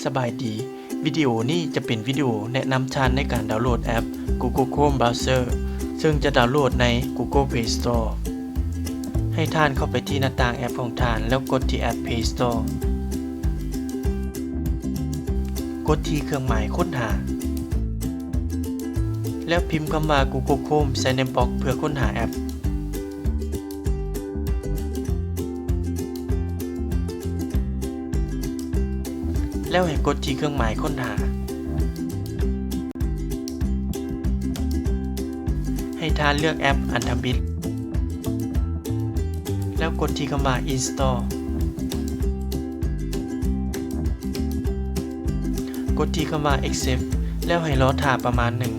สบายดีวิดีโอนี้จะเป็นวิดีโอแนะนำท่านในการดาวน์โหลดแอป Google Chrome Browser ซึ่งจะดาวน์โหลดใน Google Play Store ให้ท่านเข้าไปที่หน้าต่างแอปของท่านแล้วกดที่แอป Play Store กดที่เครื่องหมายค้นหาแล้วพิมพ์คำว่า Google Chrome ใส่ในบล็อกเพื่อค้นหาแอปแล้วให้กดที่เครื่องหมายค้นหาให้ท่านเลือกแอปอันทบิตแล้วกดที่คำว่า Install กดที่คำว่า Accept แล้วให้รอท่าประมาณหนึ่ง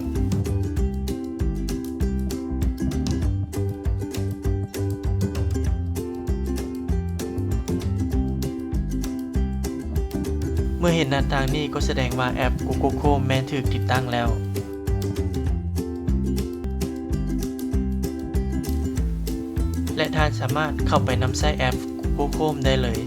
เมื่อเห็นหน้าต่างนี้ก็แสดงว่าแอป Google Chrome แม้นถูกติดตั้งแล้วและท่านสามารถเข้าไปนำใช้แอป Google Chrome ได้เลย